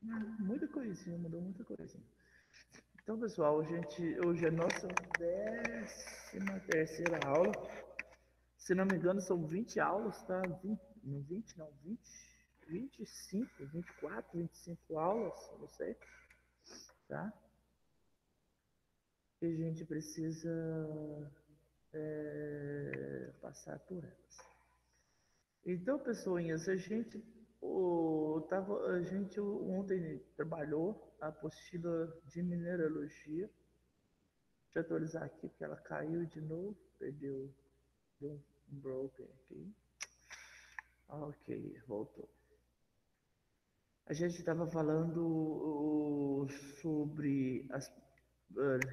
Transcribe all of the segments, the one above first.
Muita coisinha, mudou muita coisinha. Então, pessoal, hoje é a nossa 13ª aula. Se não me engano, são 20 aulas, tá? 20, não 20, não, 20, 25, 24, 25 aulas, não sei, tá? E a gente precisa passar por elas. Então, pessoinhas, a gente ontem trabalhou a apostila de mineralogia. Deixa eu atualizar aqui, porque ela caiu de novo, deu um broken aqui. Ok, voltou. A gente estava falando sobre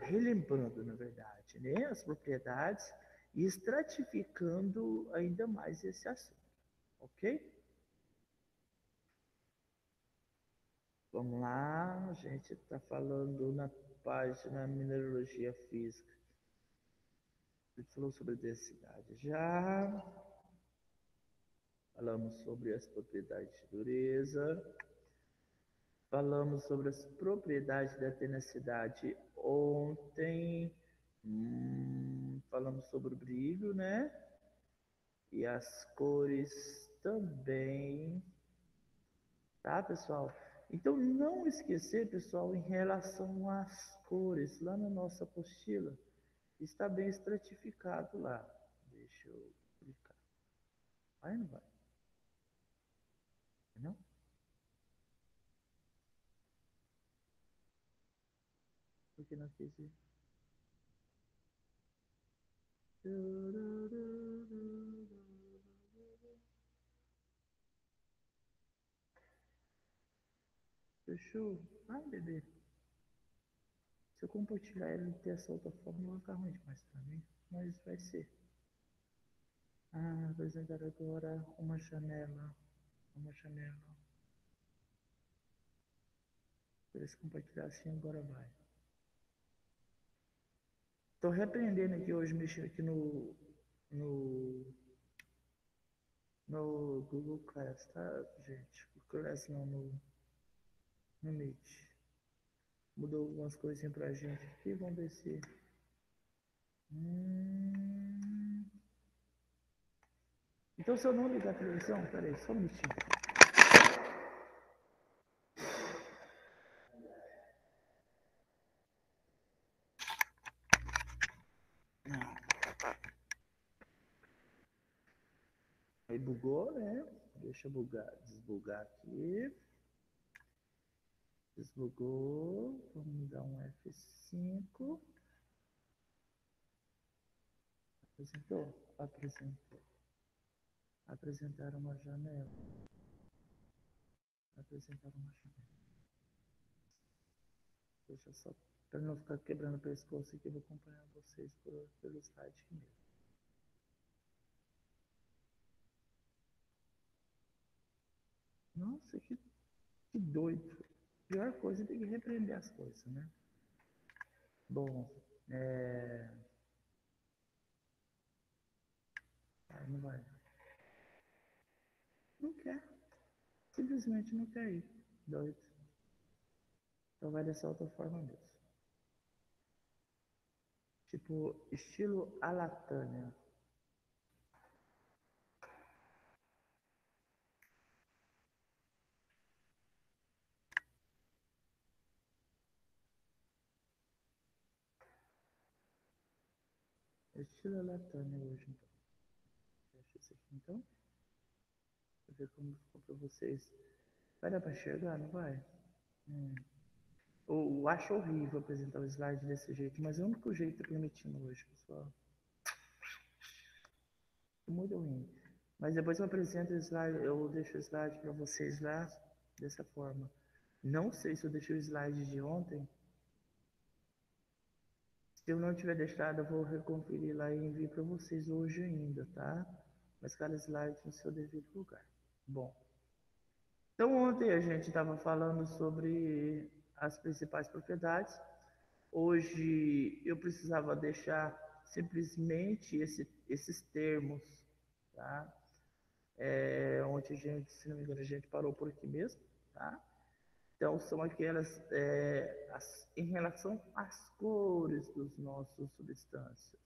relembrando, na verdade, né, as propriedades e estratificando ainda mais esse assunto, ok? Vamos lá, a gente está falando na página Mineralogia Física. A gente falou sobre densidade já, falamos sobre as propriedades de dureza, falamos sobre as propriedades da tenacidade ontem, falamos sobre o brilho, né? E as cores também, tá, pessoal? Então, não esquecer, pessoal, em relação às cores, lá na nossa apostila, está bem estratificado lá. Deixa eu clicar. Vai ou não vai? Não? Porque não fiz isso. Fechou? Ai, bebê. Se eu compartilhar ele dessa outra forma, vai ficar ruim demais pra mim. Mas vai ser. Apresentar agora uma janela. Uma janela. Se compartilhar assim, agora vai. Estou repreendendo aqui hoje, mexendo aqui no, no Google Class, tá, gente? O Class não, no Meet. Mudou algumas coisinhas pra gente aqui, vamos ver se... Então, se eu não ligar a televisão, peraí, só um minutinho. Aí bugou, né? Deixa eu desbugar aqui. Desbugou. Vamos dar um F5. Apresentou? Apresentou. Apresentar uma janela. Apresentar uma janela. Deixa só, para não ficar quebrando o pescoço aqui, eu vou acompanhar vocês pelo slide aqui mesmo. Nossa, que doido. Pior coisa é ter que repreender as coisas, né? Bom, não vai. Não quer. Simplesmente não quer ir. Doido. Então vai dessa outra forma mesmo. Tipo, estilo Alatânia. Estilo Alatânia hoje, então. Deixa isso aqui, então. Pra ver como ficou pra vocês. Vai dar pra enxergar, não vai? Eu acho horrível apresentar o slide desse jeito, mas é o único jeito que tá permitindo hoje, pessoal. Muito ruim. Mas depois eu apresento o slide, eu deixo o slide para vocês lá dessa forma. Não sei se eu deixei o slide de ontem. Se eu não tiver deixado, eu vou reconferir lá e envio para vocês hoje ainda, tá? Mas cada slide no seu devido lugar. Bom, então ontem a gente estava falando sobre as principais propriedades. Hoje eu precisava deixar simplesmente esses termos, tá? Ontem a gente, se não me engano, a gente parou por aqui mesmo, tá? Então, são aquelas, em relação às cores dos nossos substâncias.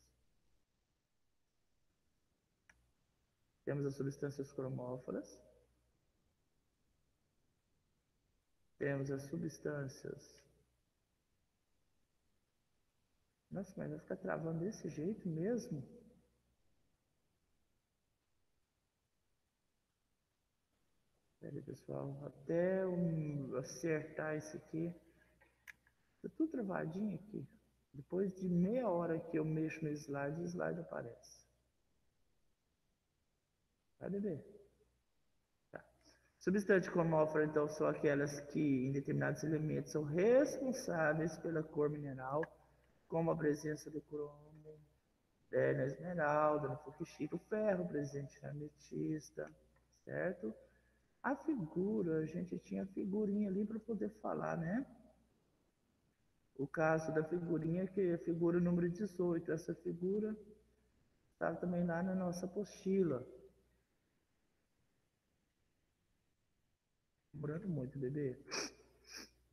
Temos as substâncias cromóforas, temos as substâncias. Nossa, mas vai ficar travando desse jeito mesmo? Espera aí, pessoal, até eu acertar isso aqui. Tá tudo travadinho aqui. Depois de meia hora que eu mexo no slide, o slide aparece. Vai, bebê? Tá. Substâncias cromóforas, então, são aquelas que, em determinados elementos, são responsáveis pela cor mineral, como a presença do cromo, na esmeralda, no fucsido, o ferro presente na ametista, certo? A figura, a gente tinha figurinha ali para poder falar, né? O caso da figurinha, que é a figura número 18. Essa figura está também lá na nossa apostila. Lembrando muito, bebê.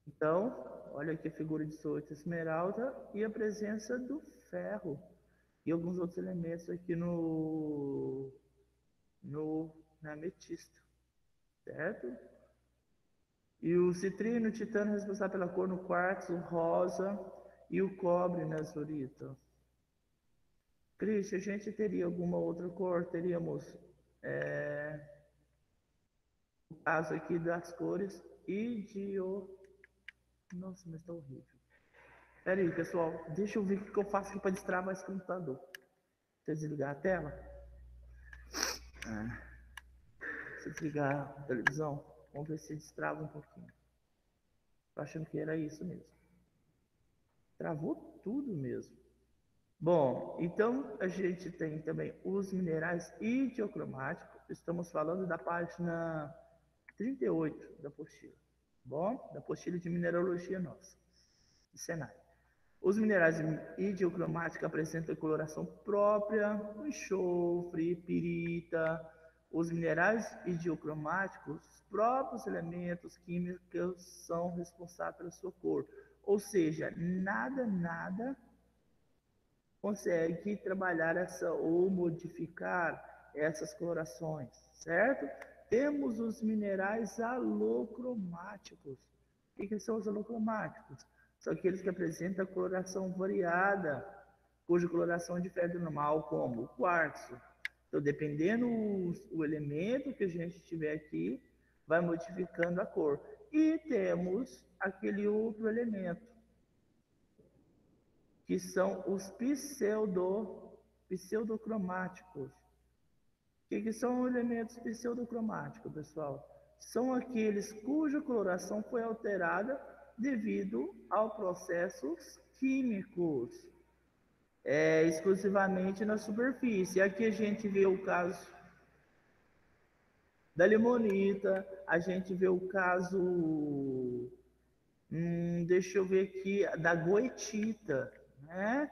Então, olha aqui a figura 18, esmeralda, e a presença do ferro e alguns outros elementos aqui na ametista, certo? E o citrino, o titânio responsável pela cor no quartzo, o rosa e o cobre na azurita. Cris, a gente teria alguma outra cor? Teríamos o caso aqui das cores idio... Nossa, mas tá horrível. Pera aí, pessoal, deixa eu ver o que eu faço aqui para destravar esse computador. Deixa eu desligar a tela. Se desligar a televisão, vamos ver se destrava um pouquinho. Tô achando que era isso mesmo. Travou tudo mesmo. Bom, então a gente tem também os minerais idiocromáticos. Estamos falando da página 38 da apostila. Bom, da apostila de mineralogia nossa, de Senai. Os minerais idiocromáticos apresentam coloração própria, enxofre, pirita. Os minerais idiocromáticos, os próprios elementos químicos são responsáveis pela sua cor. Ou seja, nada consegue trabalhar essa ou modificar essas colorações, certo? Temos os minerais alocromáticos. O que são os alocromáticos? São aqueles que apresentam coloração variada, cuja coloração difere do normal, como o quartzo. Então, dependendo o elemento que a gente tiver aqui, vai modificando a cor. E temos aquele outro elemento, que são os pseudocromáticos. O que são elementos pseudocromáticos, pessoal? São aqueles cuja coloração foi alterada devido a processos químicos, exclusivamente na superfície. Aqui a gente vê o caso da limonita, a gente vê o caso, deixa eu ver aqui, da goetita, né?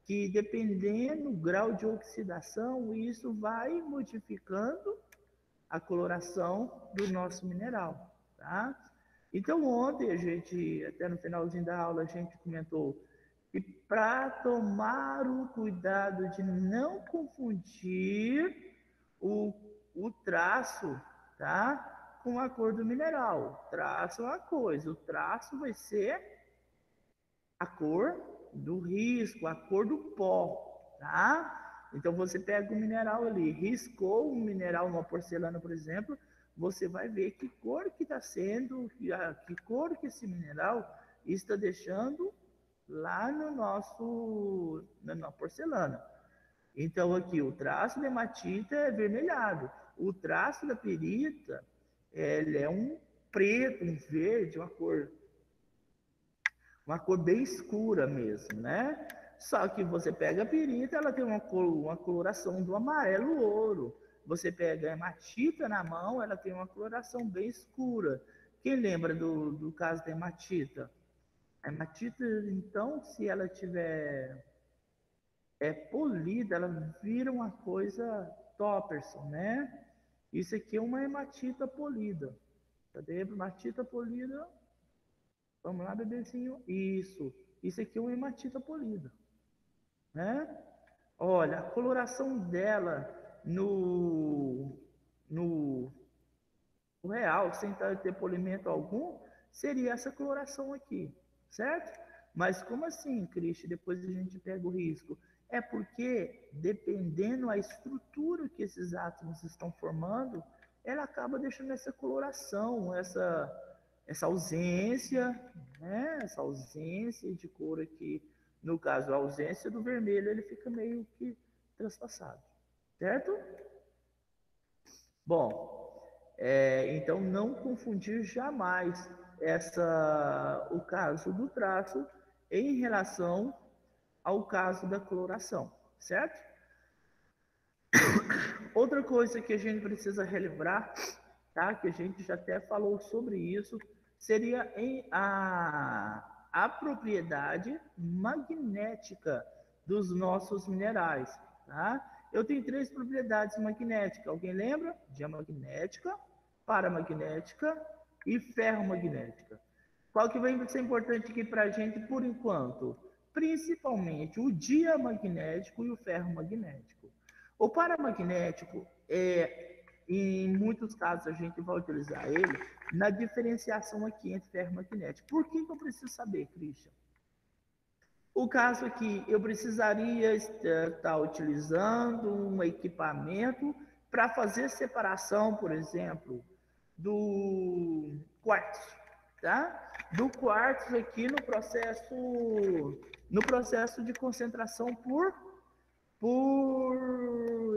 Que dependendo do grau de oxidação, isso vai modificando a coloração do nosso mineral, tá? Então, ontem a gente, até no finalzinho da aula, a gente comentou que para tomar o cuidado de não confundir o, o traço, tá? Com a cor do mineral. O traço é uma coisa, o traço vai ser a cor do risco, a cor do pó, tá? Então você pega o mineral ali, riscou um mineral numa porcelana, por exemplo, você vai ver que cor que está sendo, que cor que esse mineral está deixando lá no na porcelana. Então aqui o traço da hematita é avermelhado, o traço da perita, ele é um preto, um verde, uma cor bem escura mesmo, né? Só que você pega a pirita, ela tem uma coloração do amarelo ouro. Você pega a hematita na mão, ela tem uma coloração bem escura. Quem lembra do caso da hematita? A hematita, então, se ela tiver polida, ela vira uma coisa Topperson, né? Isso aqui é uma hematita polida. Cadê a hematita polida? Vamos lá, bebezinho. Isso. Isso aqui é uma hematita polida, né? Olha, a coloração dela no real, sem ter polimento algum, seria essa coloração aqui, certo? Mas como assim, Cristian? Depois a gente pega o risco. É porque, dependendo da estrutura que esses átomos estão formando, ela acaba deixando essa coloração, essa ausência, né? Essa ausência de cor aqui. No caso, a ausência do vermelho, ele fica meio que transpassado, certo? Bom, então não confundir jamais o caso do traço em relação ao caso da coloração, certo? Outra coisa que a gente precisa relembrar, tá? Que a gente já até falou sobre isso, seria a propriedade magnética dos nossos minerais, tá? Eu tenho três propriedades magnéticas. Alguém lembra? Diamagnética, paramagnética e ferromagnética. Qual que vai ser importante aqui para a gente por enquanto? Principalmente o diamagnético e o ferromagnético. O paramagnético, em muitos casos, a gente vai utilizar ele na diferenciação aqui entre ferromagnético. Por que eu preciso saber, Christian? O caso aqui, eu precisaria estar utilizando um equipamento para fazer separação, por exemplo, do quartzo, tá? Do quartzo aqui no processo de concentração por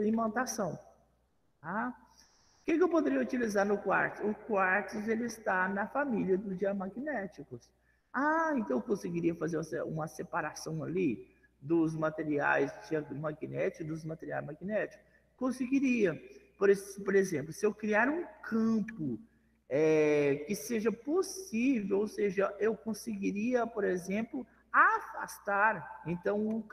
imantação, tá? O que eu poderia utilizar no quartzo? O quartzo ele está na família dos diamagnéticos. Ah, então eu conseguiria fazer uma separação ali dos materiais magnéticos e dos materiais magnéticos? Conseguiria. Por exemplo, se eu criar um campo que seja possível, ou seja, eu conseguiria, por exemplo, afastar. Então,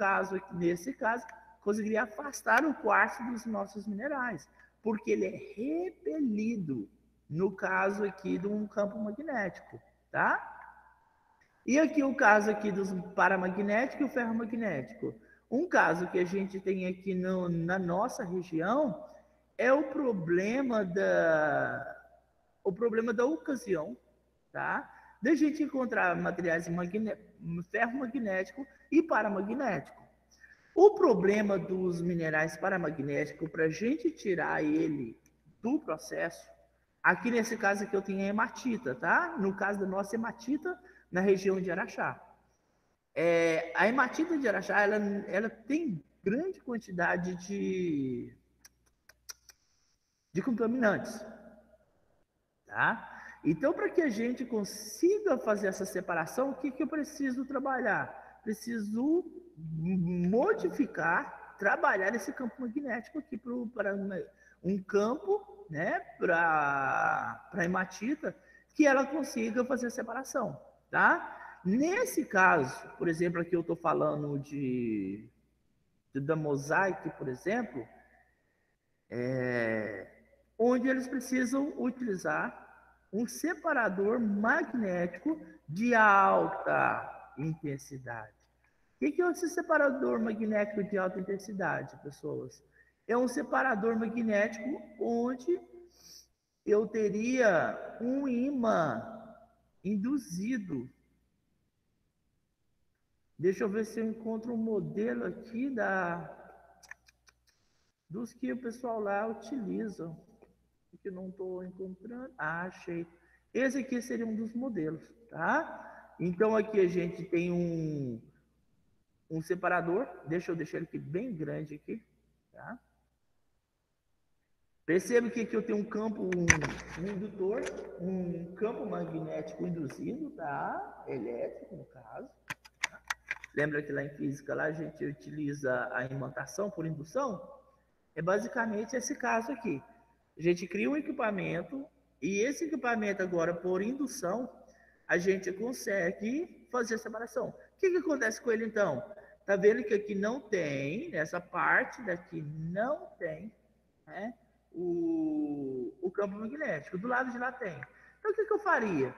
nesse caso, conseguiria afastar o quartzo dos nossos minerais, porque ele é repelido, no caso aqui de um campo magnético, tá? E aqui o caso aqui dos paramagnético e o ferromagnético. Um caso que a gente tem aqui na nossa região é o problema da ocasião, tá? Da gente encontrar materiais ferromagnético e paramagnético. O problema dos minerais paramagnéticos, para a gente tirar ele do processo, aqui nesse caso aqui eu tenho a hematita, tá? No caso da nossa hematita, na região de Araxá. A hematita de Araxá, ela tem grande quantidade de contaminantes, tá? Então, para que a gente consiga fazer essa separação, o que eu preciso trabalhar? Preciso modificar, trabalhar esse campo magnético aqui para um campo, né, para a hematita, que ela consiga fazer a separação, tá? Nesse caso, por exemplo, aqui eu estou falando da mosaic, por exemplo, onde eles precisam utilizar um separador magnético de alta intensidade. O que é esse separador magnético de alta intensidade, pessoas? É um separador magnético onde eu teria um ímã induzido. Deixa eu ver se eu encontro um modelo aqui dos que o pessoal lá utiliza. Que não estou encontrando. Ah, achei. Esse aqui seria um dos modelos, tá? Então aqui a gente tem um separador. Deixa eu deixar ele aqui bem grande aqui, tá? Perceba que aqui eu tenho um campo, um indutor, um campo magnético induzido, tá? Elétrico, no caso. Lembra que lá em física lá a gente utiliza a imantação por indução? É basicamente esse caso aqui. A gente cria um equipamento e esse equipamento agora, por indução, a gente consegue fazer a separação. O que acontece com ele então? Tá vendo que aqui não tem, nessa parte daqui não tem, né, o campo magnético. Do lado de lá tem. Então o que eu faria?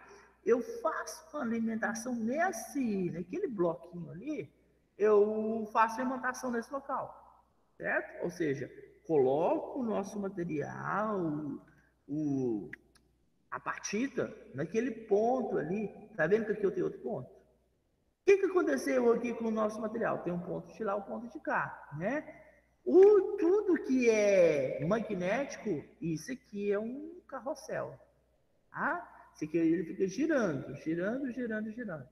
eu faço uma alimentação naquele bloquinho ali, eu faço a alimentação nesse local, certo? Ou seja, coloco o nosso material, a partida, naquele ponto ali. Tá vendo que aqui eu tenho outro ponto? O que aconteceu aqui com o nosso material? Tem um ponto de lá, um ponto de cá, né? Tudo que é magnético, isso aqui é um carrossel, tá? Isso aqui ele fica girando, girando, girando, girando.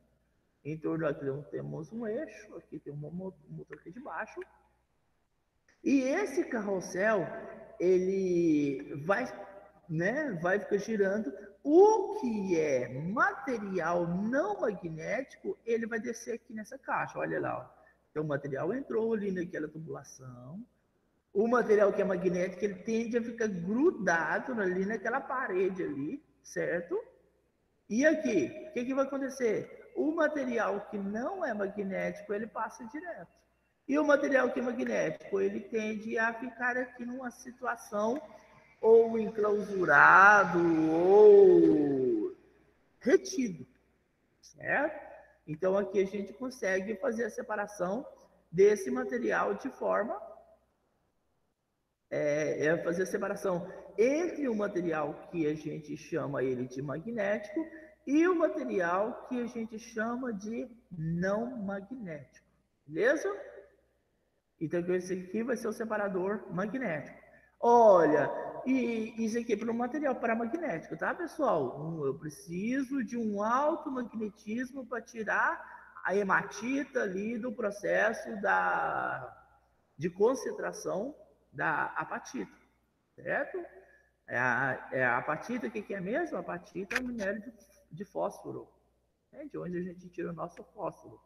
Em torno aqui temos um eixo, aqui tem um motor aqui de baixo. E esse carrossel, ele vai, né, vai ficar girando. O que é material não magnético, ele vai descer aqui nessa caixa, olha lá. Ó. Então, o material entrou ali naquela tubulação. O material que é magnético, ele tende a ficar grudado ali naquela parede ali, certo? E aqui, o que vai acontecer? O material que não é magnético, ele passa direto. E o material que é magnético, ele tende a ficar aqui numa situação ou enclausurado ou retido, certo? Então aqui a gente consegue fazer a separação desse material de forma fazer a separação entre o material que a gente chama ele de magnético e o material que a gente chama de não magnético, beleza? Então esse aqui vai ser o separador magnético. Olha, e isso aqui é para um material paramagnético, tá, pessoal? Eu preciso de um alto magnetismo para tirar a hematita ali do processo de concentração da apatita, certo? A apatita, o que é mesmo? A apatita é o minério de fósforo, né? De onde a gente tira o nosso fósforo.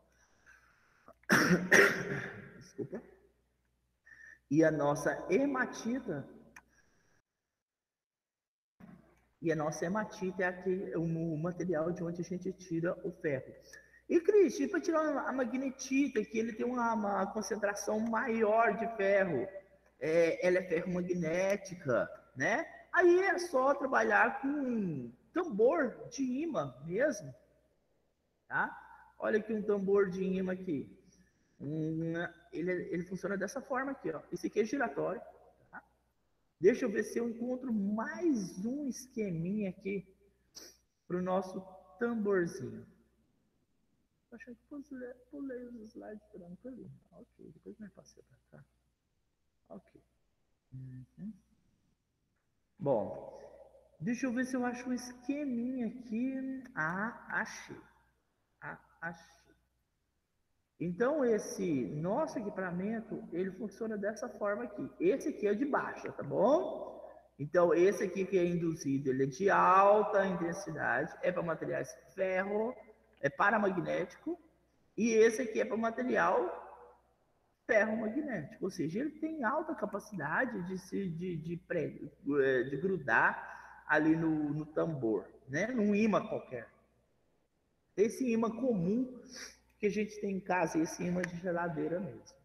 Desculpa. E a nossa hematita, é o material de onde a gente tira o ferro. E, Cris, para tirar a magnetita, que ele tem uma concentração maior de ferro, ela é ferromagnética, né? Aí é só trabalhar com um tambor de ímã mesmo, tá? Olha aqui um tambor de ímã aqui. Ele funciona dessa forma aqui, ó. Esse aqui é giratório, tá? Deixa eu ver se eu encontro mais um esqueminha aqui para o nosso tamborzinho. Acho que pulei os slides brancos ali. Ok, depois me passei para cá. Ok. Uhum. Bom, deixa eu ver se eu acho um esqueminha aqui. Achei. Achei. Então, esse nosso equipamento, ele funciona dessa forma aqui. Esse aqui é de baixa, tá bom? Então, esse aqui que é induzido, ele é de alta intensidade, é para materiais ferro, é paramagnético, e esse aqui é para material ferromagnético, ou seja, ele tem alta capacidade de grudar ali no tambor, né? Num imã qualquer. Esse imã comum que a gente tem em casa, esse imã de geladeira mesmo.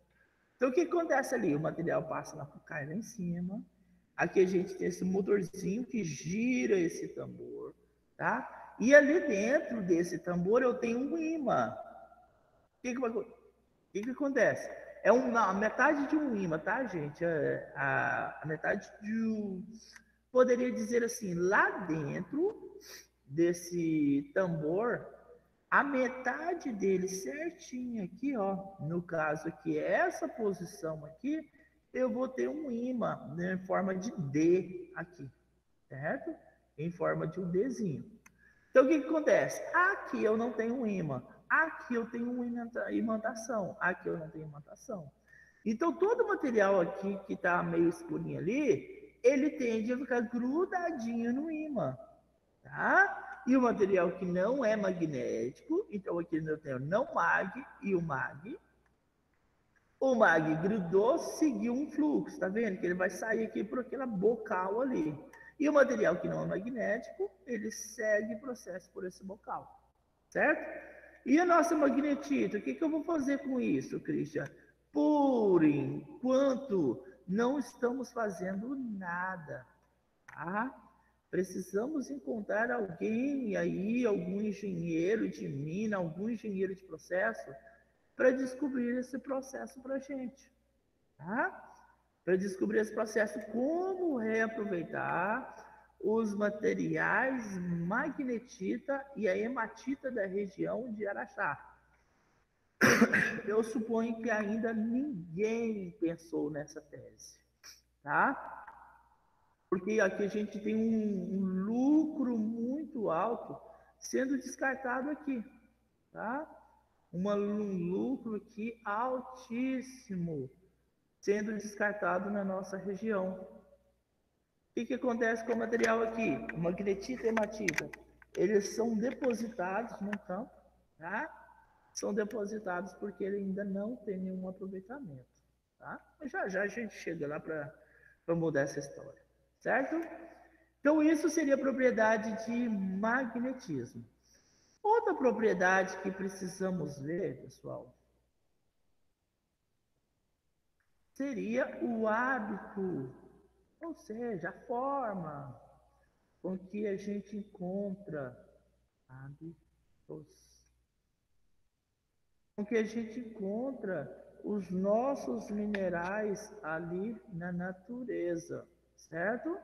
Então, o que acontece ali? O material passa lá, cai lá em cima. Aqui a gente tem esse motorzinho que gira esse tambor, tá? E ali dentro desse tambor eu tenho um imã. O que acontece? A metade de um imã, tá, gente? A metade de um... Poderia dizer assim, lá dentro desse tambor, a metade dele certinho aqui, ó, no caso aqui, essa posição aqui, eu vou ter um ímã, né, em forma de D aqui, certo? Em forma de um Dzinho. Então, o que acontece? Aqui eu não tenho um ímã, aqui eu tenho uma imantação, aqui eu não tenho imantação. Então, todo o material aqui que está meio escurinho ali, ele tende a ficar grudadinho no ímã, tá? E o material que não é magnético, então aqui eu tenho não mag e o mag. O mag grudou, seguiu um fluxo, tá vendo? Que ele vai sair aqui por aquela bocal ali. E o material que não é magnético, ele segue o processo por esse bocal, certo? E a nossa magnetita, o que eu vou fazer com isso, Christian? Por enquanto, não estamos fazendo nada, tá? Precisamos encontrar alguém aí, algum engenheiro de mina, algum engenheiro de processo, para descobrir esse processo para a gente, tá? Para descobrir esse processo, como reaproveitar os materiais magnetita e a hematita da região de Araxá. Eu suponho que ainda ninguém pensou nessa tese, tá? Porque aqui a gente tem um lucro muito alto sendo descartado aqui, tá? Um lucro aqui altíssimo sendo descartado na nossa região. O que acontece com o material aqui? O magnetita e hematita, eles são depositados no campo, tá? São depositados porque ele ainda não tem nenhum aproveitamento, tá? Mas já já a gente chega lá para mudar essa história, certo? Então isso seria propriedade de magnetismo. Outra propriedade que precisamos ver, pessoal, seria o hábito, ou seja, a forma com que a gente encontra hábitos, com que a gente encontra os nossos minerais ali na natureza, certo?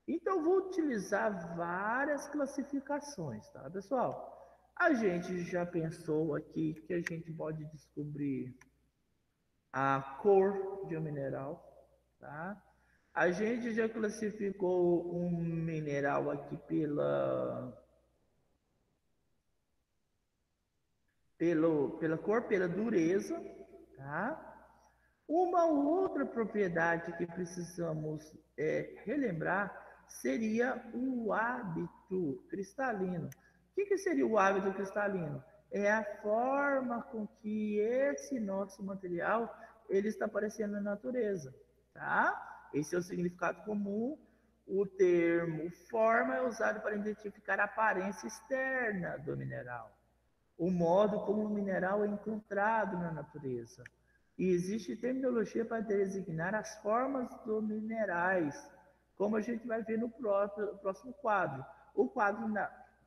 Então, vou utilizar várias classificações, tá, pessoal? A gente já pensou aqui que a gente pode descobrir a cor de um mineral, tá? A gente já classificou um mineral aqui pela cor, pela dureza, tá? Uma outra propriedade que precisamos relembrar seria o hábito cristalino. O que seria o hábito cristalino? É a forma com que esse nosso material ele está aparecendo na natureza, tá? Esse é o significado comum. O termo forma é usado para identificar a aparência externa do mineral, o modo como o mineral é encontrado na natureza. E existe terminologia para designar as formas dos minerais, como a gente vai ver no próximo quadro.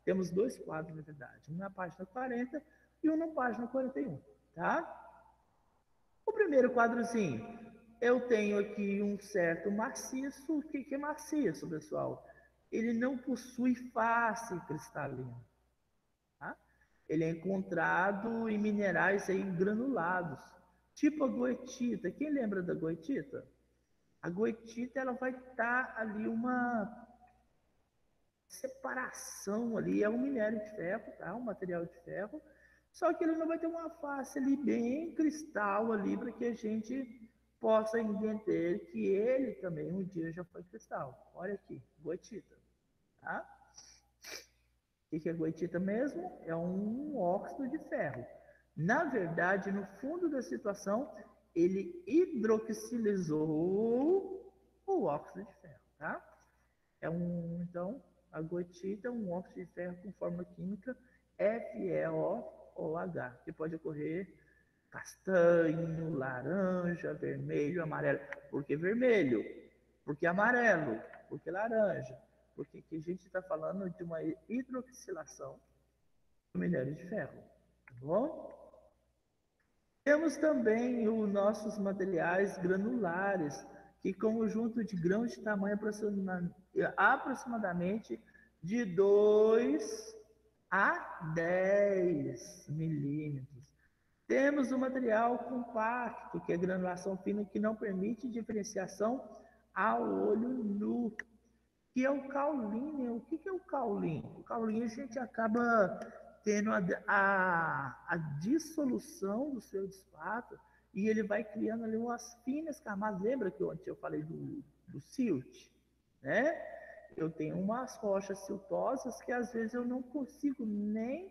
Temos dois quadros, na verdade, um na página 40 e um na página 41, tá? O primeiro quadrozinho, eu tenho aqui um certo maciço. O que é maciço, pessoal? Ele não possui face cristalina. Tá? Ele é encontrado em minerais aí granulados, tipo a goetita. Quem lembra da goetita? A goetita ela vai estar ali uma separação ali, é um minério de ferro, tá? Um material de ferro, só que ele não vai ter uma face ali bem cristal ali para que a gente possa entender que ele também um dia já foi cristal. Olha aqui, goetita, tá? O que é goetita mesmo? É um óxido de ferro. Na verdade, no fundo da situação, ele hidroxilizou o óxido de ferro, tá? Então, a goetita é um óxido de ferro com fórmula química FeOH, que pode ocorrer castanho, laranja, vermelho, amarelo. Por que vermelho? Porque amarelo? Porque laranja? Porque aqui a gente está falando de uma hidroxilação do minério de ferro, tá bom? Temos também os nossos materiais granulares, que conjunto de grãos de tamanho aproximadamente de 2 a 10 milímetros. Temos o material compacto, que é granulação fina, que não permite diferenciação ao olho nu, que é o caulin. O que é o caulin? O caulin a gente acaba tendo a dissolução do seu desfato e ele vai criando ali umas finas camadas. Lembra que ontem eu falei do silt, né? Eu tenho umas rochas siltosas que às vezes eu não consigo nem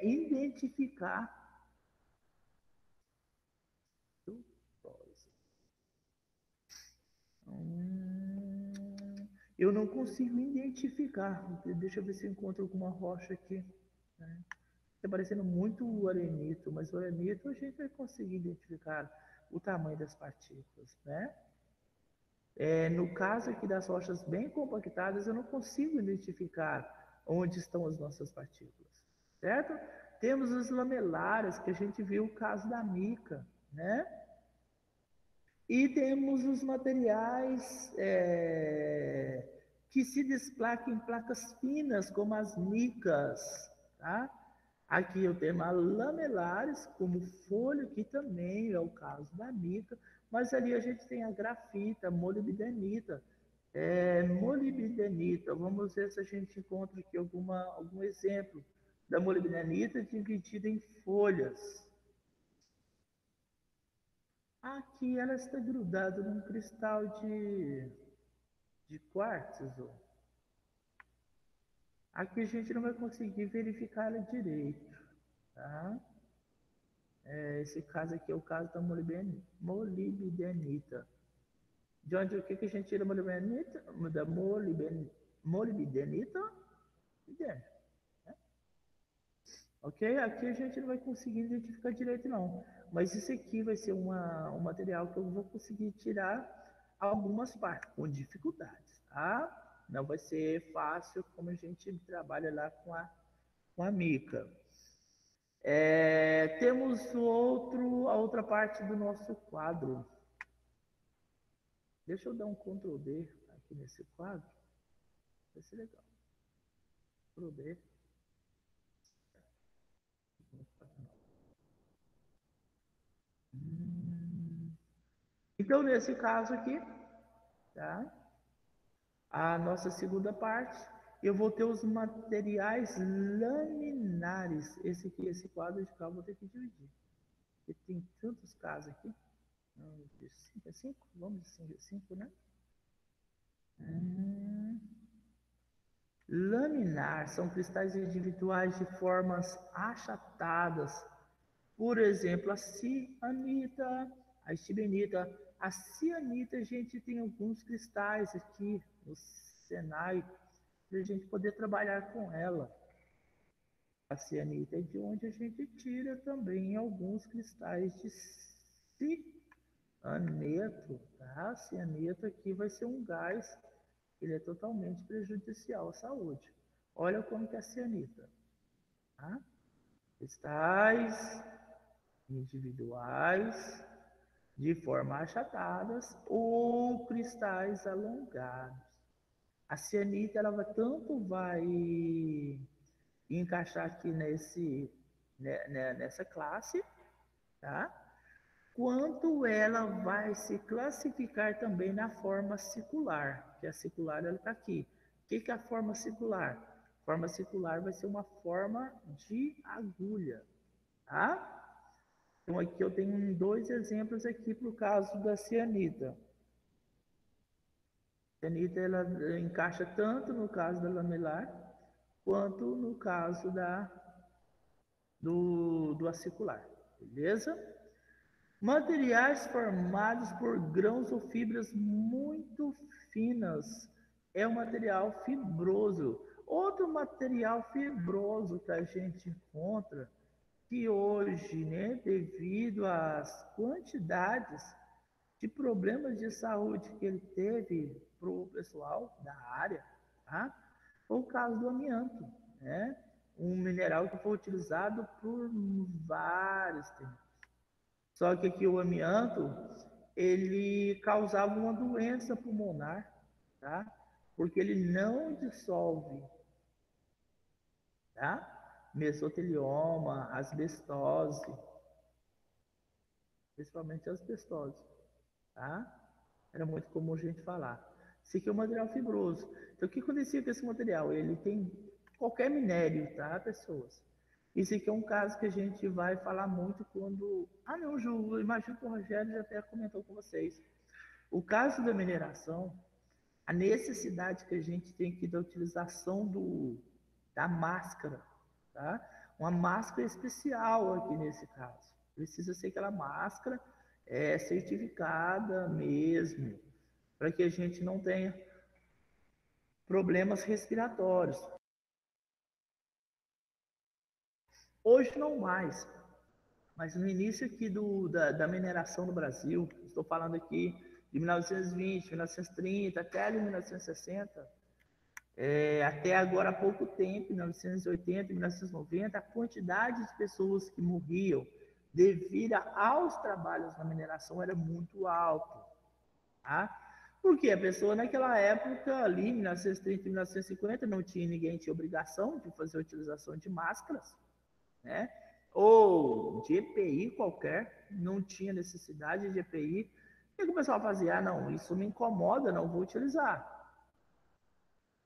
identificar. Eu não consigo identificar. Deixa eu ver se eu encontro alguma rocha aqui. Né? Está parecendo muito o arenito, mas o arenito a gente vai conseguir identificar o tamanho das partículas, né? No caso aqui das rochas bem compactadas, eu não consigo identificar onde estão as nossas partículas, certo? Temos os lamelares, que a gente viu o caso da mica, né? E temos os materiais que se desplacam em placas finas, como as micas, tá? Aqui eu tenho lamelares, como folha, que também é o caso da mica, mas ali a gente tem a grafita, a molibdenita. Molibdenita, vamos ver se a gente encontra aqui algum exemplo da molibdenita dividida em folhas. Aqui ela está grudada num cristal de quartzo. Aqui a gente não vai conseguir verificar ela direito, tá? Esse caso aqui é o caso da molibdenita. De onde o que, que a gente tira a molibdenita? Da molibdenita? De dentro, né? Ok? Aqui a gente não vai conseguir identificar direito, não. Mas isso aqui vai ser um material que eu vou conseguir tirar algumas partes, com dificuldades, tá? Não vai ser fácil como a gente trabalha lá com a mica. Temos a outra parte do nosso quadro. Deixa eu dar um Ctrl D aqui nesse quadro. Vai ser legal. Ctrl D. Então, nesse caso aqui, tá? A nossa segunda parte, eu vou ter os materiais laminares. Esse quadro de cá eu vou ter que dividir. Porque tem tantos casos aqui. De 5 a 5? Vamos de 5 a 5, né? Laminar são cristais individuais de formas achatadas. Por exemplo, a cianita, a estibenita. A cianita, a gente tem alguns cristais aqui no Senai para a gente poder trabalhar com ela. A cianita é de onde a gente tira também alguns cristais de cianeto, tá? A cianeto aqui vai ser um gás, ele é totalmente prejudicial à saúde. Olha como que é a cianita, tá? Cristais individuais de forma achatadas ou cristais alongados. A cianita ela vai encaixar aqui nessa classe, tá? Quanto ela vai se classificar também na forma circular, que a circular ela está aqui. O que é a forma circular? A forma circular vai ser uma forma de agulha, tá? Então aqui eu tenho dois exemplos aqui para o caso da cianita. A cianita ela encaixa tanto no caso da lamelar quanto no caso do acicular, beleza? Materiais formados por grãos ou fibras muito finas é o material fibroso. Outro material fibroso que a gente encontra, que hoje, né, devido às quantidades de problemas de saúde que ele teve para o pessoal da área, tá? Foi o caso do amianto, né? Um mineral que foi utilizado por vários tempos. Só que aqui o amianto, ele causava uma doença pulmonar, tá? Porque ele não dissolve, tá? Mesotelioma, asbestose, principalmente asbestose, tá? Era muito comum a gente falar. Esse aqui é um material fibroso. Então, o que acontecia com esse material? Ele tem qualquer minério, tá, pessoas? Isso aqui é um caso que a gente vai falar muito quando... Ah, não, Ju, eu imagino que o Rogério já até comentou com vocês. O caso da mineração, a necessidade que a gente tem aqui da utilização da máscara, tá? Uma máscara especial aqui nesse caso. Precisa ser aquela máscara certificada mesmo, para que a gente não tenha problemas respiratórios. Hoje não mais, mas no início aqui da mineração no Brasil, estou falando aqui de 1920, 1930, até ali 1960, até agora há pouco tempo, 1980, 1990, a quantidade de pessoas que morriam devido aos trabalhos na mineração era muito alto, tá? Porque a pessoa naquela época, ali, 1930 e 1950, não tinha ninguém tinha obrigação de fazer a utilização de máscaras, né? Ou de EPI qualquer, não tinha necessidade de EPI. E o que o pessoal fazia? Ah, não, isso me incomoda, não vou utilizar.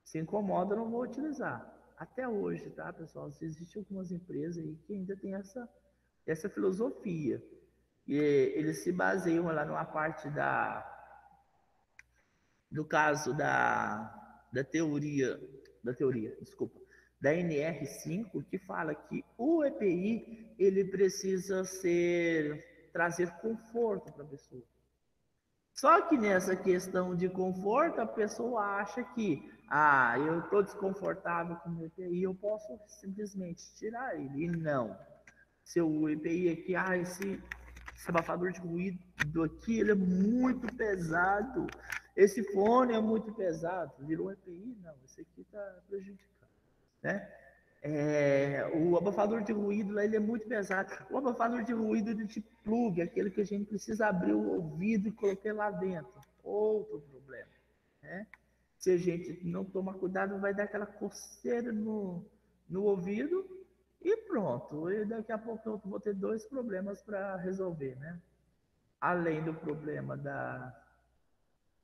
Se incomoda, não vou utilizar. Até hoje, tá, pessoal? Existem algumas empresas aí que ainda tem essa filosofia. E eles se baseiam lá numa parte do caso da teoria, desculpa, da NR5, que fala que o EPI ele precisa trazer conforto para a pessoa. Só que nessa questão de conforto, a pessoa acha que, eu estou desconfortável com o EPI, eu posso simplesmente tirar ele. E não. Seu EPI aqui, esse abafador de ruído aqui, ele é muito pesado. Esse fone é muito pesado. Virou EPI? Não, esse aqui está prejudicando, né? O abafador de ruído ele é muito pesado. O abafador de ruído de tipo plug, aquele que a gente precisa abrir o ouvido e colocar lá dentro. Outro problema, né? Se a gente não tomar cuidado, vai dar aquela coceira no ouvido e pronto. E daqui a pouco eu vou ter dois problemas para resolver, né? Além do problema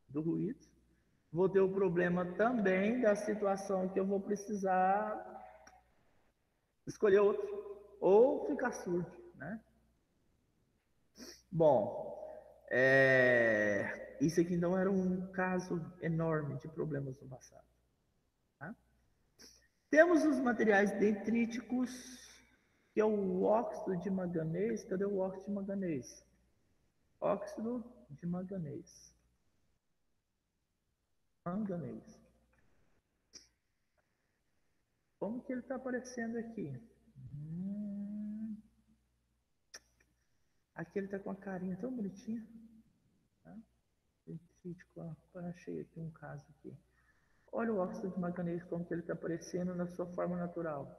do ruído, vou ter o problema também da situação que eu vou precisar escolher outro ou ficar surdo, né? Bom, isso aqui então era um caso enorme de problemas no passado. Tá? Temos os materiais detríticos, que é o óxido de manganês. Cadê o óxido de manganês? Óxido de manganês. Manganês. Como que ele está aparecendo aqui? Aqui ele está com a carinha tão bonitinha. Tá? Detrítico, achei aqui um caso aqui. Olha o óxido de manganês como que ele está aparecendo na sua forma natural.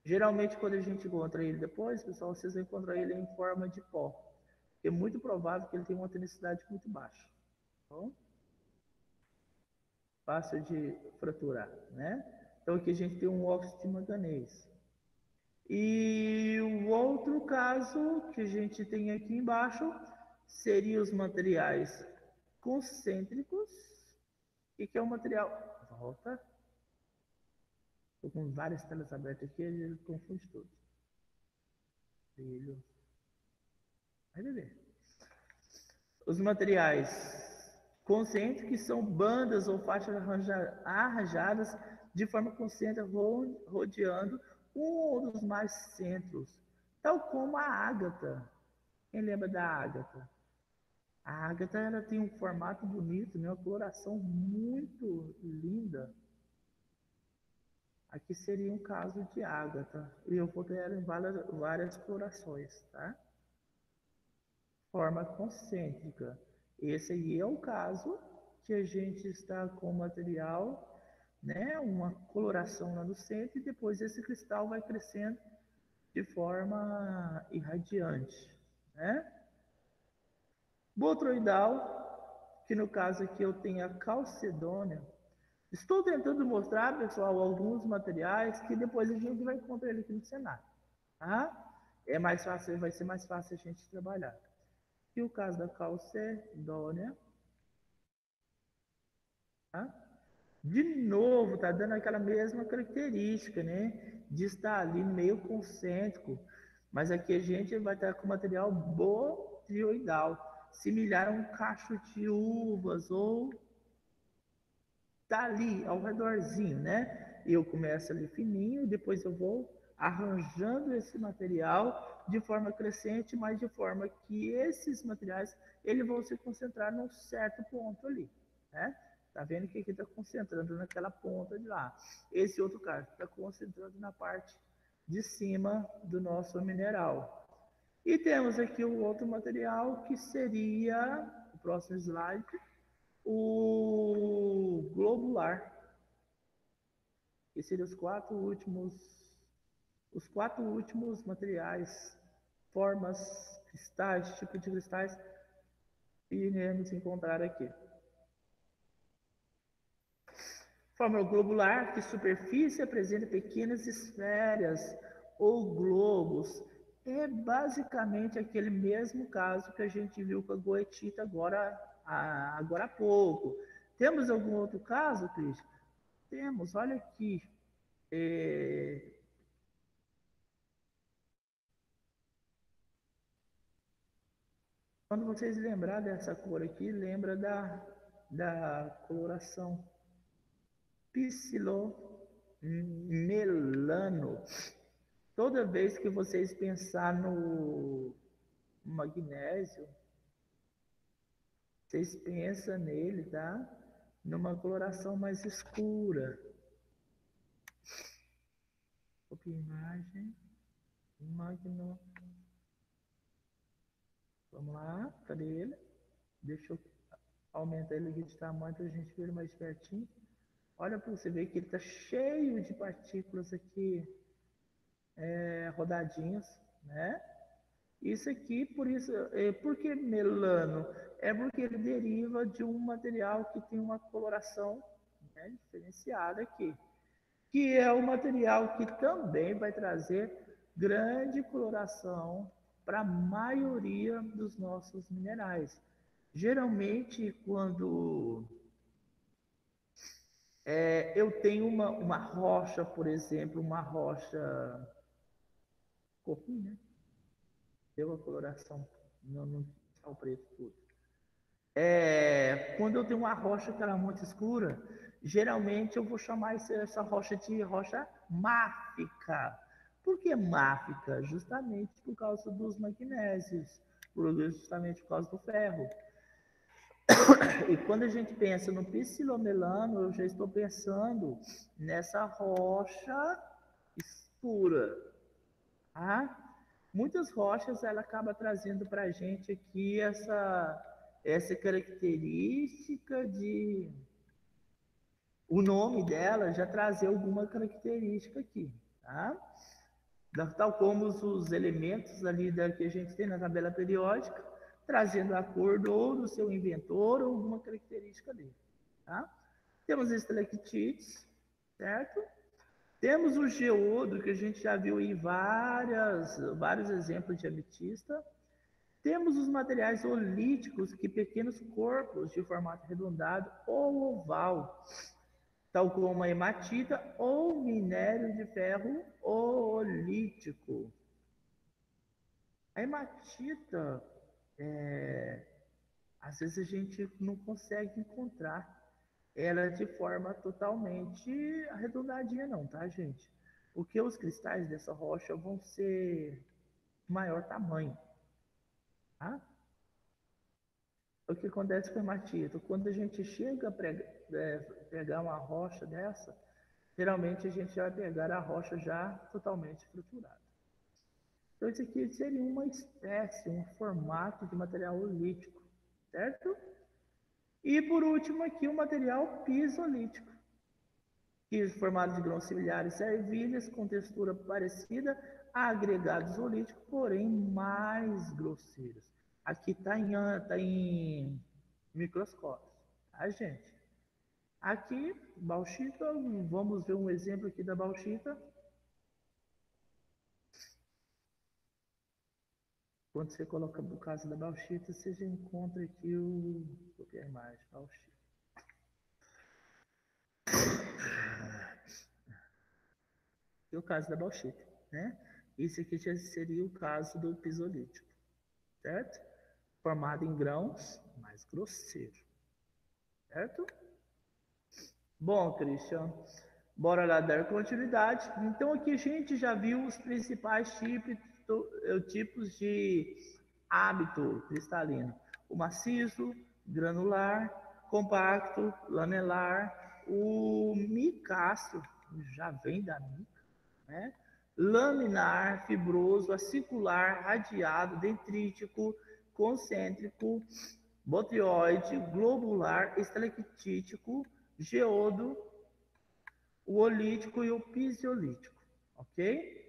Geralmente, quando a gente encontra ele depois, pessoal, vocês vão encontrar ele em forma de pó. É muito provável que ele tenha uma tonicidade muito baixa. Tá bom? Fácil de fraturar, né? Então, aqui a gente tem um óxido de manganês. E o outro caso que a gente tem aqui embaixo seria os materiais concêntricos, e que é o material... Volta. Estou com várias telas abertas aqui, ele confunde tudo. Brilho. Vai beber. Os materiais concêntricos, que são bandas ou faixas arranjadas de forma concêntrica, rodeando um dos mais centros, tal como a ágata. Quem lembra da ágata? A ágata ela tem um formato bonito, né? Uma coloração muito linda. Aqui seria um caso de ágata. E eu vou ter em várias colorações, tá? Forma concêntrica. Esse aí é o caso que a gente está com o material, né? Uma coloração lá no centro, e depois esse cristal vai crescendo de forma irradiante, né? Botroidal, que no caso aqui eu tenho a calcedônia. Estou tentando mostrar, pessoal, alguns materiais que depois a gente vai encontrar ele aqui no cenário, tá? É mais fácil, vai ser mais fácil a gente trabalhar. E o caso da calcedônia, tá? De novo, tá dando aquela mesma característica, né? De estar ali meio concêntrico. Mas aqui a gente vai estar com material botrioidal, similar a um cacho de uvas, ou tá ali ao redorzinho, né? Eu começo ali fininho, depois eu vou arranjando esse material de forma crescente, mas de forma que esses materiais eles vão se concentrar num certo ponto ali, né? Tá vendo que aqui está concentrando naquela ponta de lá. Esse outro cara está concentrando na parte de cima do nosso mineral. E temos aqui o outro material que seria O próximo slide. O globular, que seriam os quatro últimos materiais, formas, cristais, tipo de cristais que iremos encontrar aqui. Forma globular, que superfície apresenta pequenas esferas ou globos. É basicamente aquele mesmo caso que a gente viu com a goetita agora há pouco. Temos algum outro caso, Cris? Temos, olha aqui. Quando vocês lembrar dessa cor aqui, lembra da coloração psilomelano. Toda vez que vocês pensar no magnésio, vocês pensam nele, tá? Numa coloração mais escura. Copia imagem, magno. Vamos lá, cadê ele? Deixa eu aumentar ele aqui de tamanho para a gente ver ele mais pertinho. Olha para você ver que ele está cheio de partículas aqui, rodadinhas, né? Isso aqui, por que melano? É porque ele deriva de um material que tem uma coloração, né, diferenciada aqui, que é o material que também vai trazer grande coloração para a maioria dos nossos minerais. Geralmente, quando eu tenho uma rocha, por exemplo, uma rocha copim, né? Deu a coloração, não está o preto tudo. Quando eu tenho uma rocha que ela é muito escura, geralmente eu vou chamar essa rocha de rocha máfica. Por que máfica? Justamente por causa dos magnésios, justamente por causa do ferro. E quando a gente pensa no psilomelano, eu já estou pensando nessa rocha escura. Tá? Muitas rochas ela acaba trazendo para a gente aqui essa característica de o nome dela já trazer alguma característica aqui, tá? Tal como os elementos ali que a gente tem na tabela periódica, trazendo a cor do seu inventor ou alguma característica dele, tá? Temos estalactites, certo? Temos o geodo, que a gente já viu em vários exemplos de ametista. Temos os materiais olíticos, que pequenos corpos de formato arredondado ou oval, tal como a hematita ou minério de ferro olítico. A hematita, às vezes a gente não consegue encontrar ela de forma totalmente arredondadinha não, tá, gente? Porque os cristais dessa rocha vão ser maior tamanho, tá? O que acontece com a hematita? Quando a gente chega a pegar uma rocha dessa, geralmente a gente vai pegar a rocha já totalmente estruturada. Então, isso aqui seria uma espécie, um formato de material olítico, certo? E por último aqui o material pisolítico, que é formado de grãos similares e ervilhas com textura parecida a agregados olíticos, porém mais grosseiros. Aqui está em microscópio, tá, gente? Aqui, bauxita, vamos ver um exemplo aqui da bauxita. Quando você coloca no caso da bauxita, você já encontra aqui qualquer imagem, bauxita. E o caso da bauxita, né? Esse aqui já seria o caso do pisolítico, certo? Formado em grãos mais grosseiro, certo? Bom, Christian, bora lá dar continuidade. Então aqui a gente já viu os principais tipos de hábito cristalino: o maciço, granular, compacto, lamelar, o micáceo, já vem da mica, né? Laminar, fibroso, acicular, radiado, dendrítico, concêntrico, botrioide, globular, estalactítico, geodo, o olítico e o pisiolítico, ok?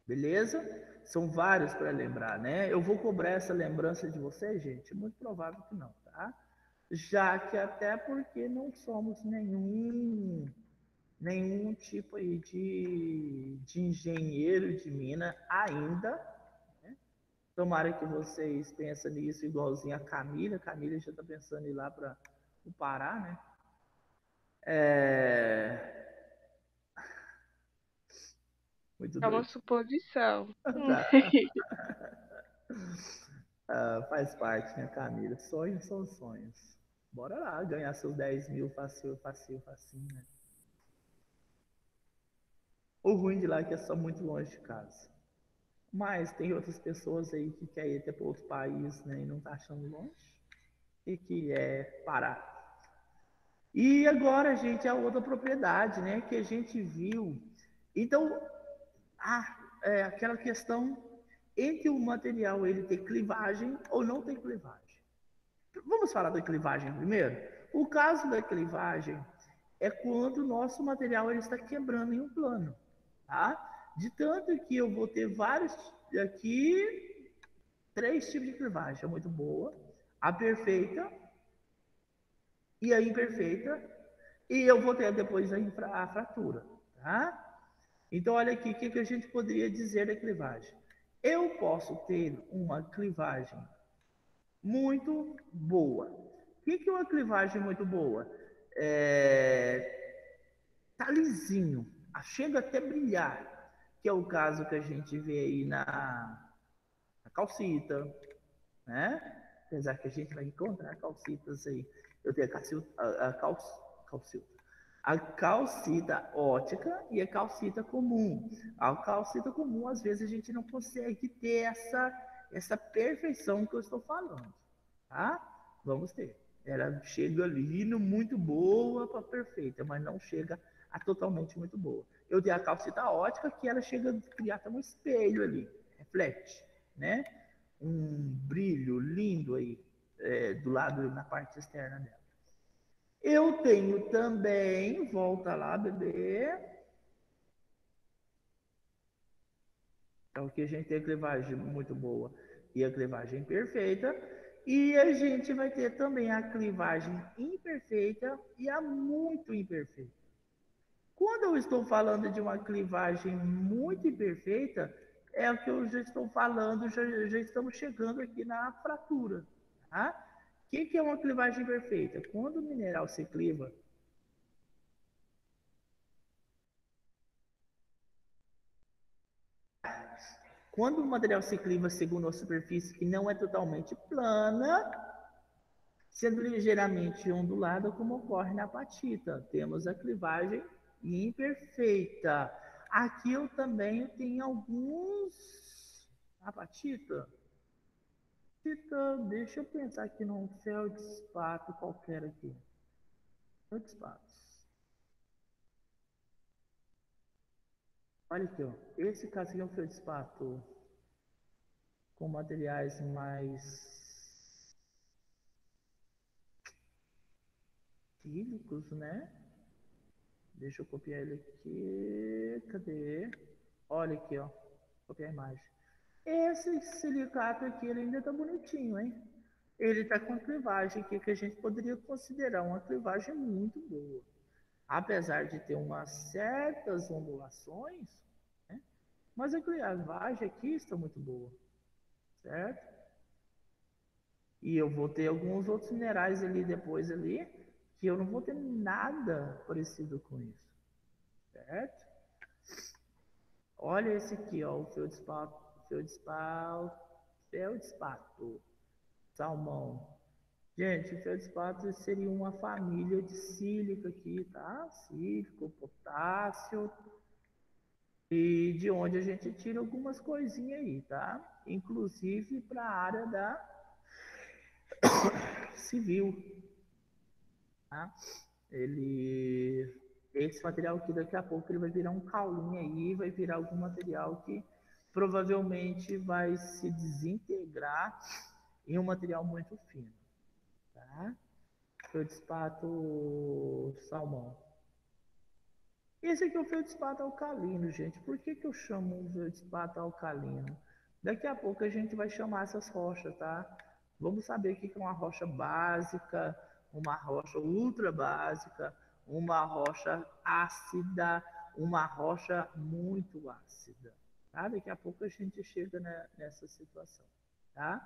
Beleza? São vários para lembrar, né? Eu vou cobrar essa lembrança de vocês, gente? Muito provável que não, tá? Já que até porque não somos nenhum tipo aí de engenheiro de mina ainda, né? Tomara que vocês pensem nisso igualzinho a Camila. A Camila já está pensando em ir lá para o Pará, né? É... Muito É uma doido. suposição. Tá. Faz parte, né, Camila? Sonhos são sonhos. Bora lá, ganhar seus 10 mil facinho, facinho, facinho, né? O ruim de lá é que é só muito longe de casa. Mas tem outras pessoas aí que querem ir até para outro país, né, e não tá achando longe. E que é Pará. E agora, gente, a outra propriedade, né, que a gente viu. Então, aquela questão entre o material ele ter clivagem ou não ter clivagem. Vamos falar da clivagem primeiro? O caso da clivagem é quando o nosso material ele está quebrando em um plano, tá? De tanto que eu vou ter vários aqui, três tipos de clivagem, é muito boa, a perfeita e a imperfeita, e eu vou ter depois a fratura, tá? Então, olha aqui, o que a gente poderia dizer da clivagem? Eu posso ter uma clivagem muito boa. O que é uma clivagem muito boa? Tá lisinho, chega até brilhar, que é o caso que a gente vê aí na calcita, né? Apesar que a gente vai encontrar calcitas aí. Eu tenho calcita, a calcita ótica e a calcita comum. A calcita comum, às vezes, a gente não consegue ter essa perfeição que eu estou falando, tá? Vamos ter. Ela chega ali no muito boa para perfeita, mas não chega a totalmente muito boa. Eu tenho a calcita ótica que ela chega a criar até um espelho ali, reflete, né? Um brilho lindo aí do lado, na parte externa dela. Eu tenho também, volta lá, bebê. Então, aqui a gente tem a clivagem muito boa e a clivagem perfeita. E a gente vai ter também a clivagem imperfeita e a muito imperfeita. Quando eu estou falando de uma clivagem muito imperfeita, é o que eu já estou falando, já estamos chegando aqui na fratura. Tá? O que é uma clivagem perfeita? Quando o mineral se cliva, quando o material se cliva segundo a superfície que não é totalmente plana, sendo ligeiramente ondulada, como ocorre na apatita. Temos a clivagem imperfeita. Aqui eu também tenho alguns. Apatita? Deixa eu pensar aqui num feldspato qualquer aqui. Feldspatos. Olha aqui, ó. Esse caso aqui é um feldspato com materiais mais sílicos, né? Deixa eu copiar ele aqui. Cadê? Olha aqui, ó. Copiar a imagem. Esse silicato aqui, ele ainda tá bonitinho, hein? Ele tá com clivagem aqui que a gente poderia considerar uma clivagem muito boa. Apesar de ter umas certas ondulações, né? Mas a clivagem aqui está muito boa, certo? E eu vou ter alguns outros minerais ali depois ali, que eu não vou ter nada parecido com isso, certo? Olha esse aqui, ó, o feldspato, salmão. Gente, o feldspato seria uma família de sílica aqui, tá? Sílico, potássio, e de onde a gente tira algumas coisinhas aí, tá? Inclusive para a área da civil, tá? Ele, esse material aqui daqui a pouco ele vai virar um caulinho aí, vai virar algum material que provavelmente vai se desintegrar em um material muito fino, tá? Feldspato salmão. Esse aqui é o feldspato alcalino, gente. Por que que eu chamo um feldspato alcalino? Daqui a pouco a gente vai chamar essas rochas, tá? Vamos saber o que é uma rocha básica, uma rocha ultra básica, uma rocha ácida, uma rocha muito ácida, tá? Daqui a pouco a gente chega nessa situação, tá?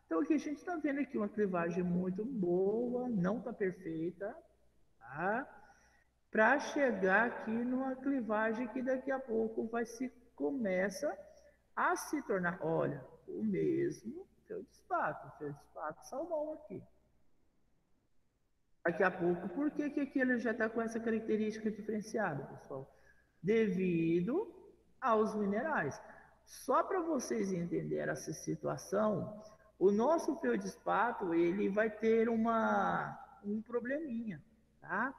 Então aqui a gente está vendo aqui uma clivagem muito boa, não está perfeita, tá? Para chegar aqui numa clivagem que daqui a pouco começa a se tornar, olha, o mesmo feldspato salmão aqui. Daqui a pouco, por que que aqui ele já está com essa característica diferenciada, pessoal? Devido aos minerais. Só para vocês entenderem essa situação, o nosso feldspato ele vai ter um probleminha, tá?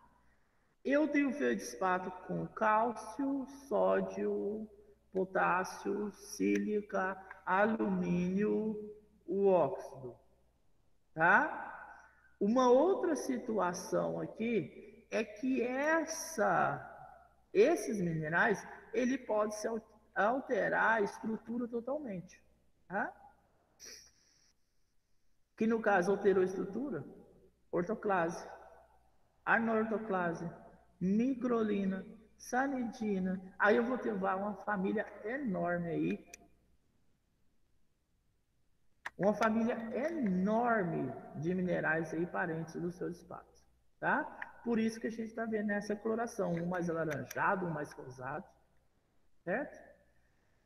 Eu tenho feldspato com cálcio, sódio, potássio, sílica, alumínio, o óxido, tá? Uma outra situação aqui é que esses minerais ele pode se alterar a estrutura totalmente, tá? Que no caso alterou a estrutura, ortoclase, anortoclase, microlina, sanidina. Aí eu vou ter uma família enorme aí. Uma família enorme de minerais aí parentes dos seus espaços, tá? Por isso que a gente está vendo essa coloração, um mais alaranjado, um mais rosado, certo?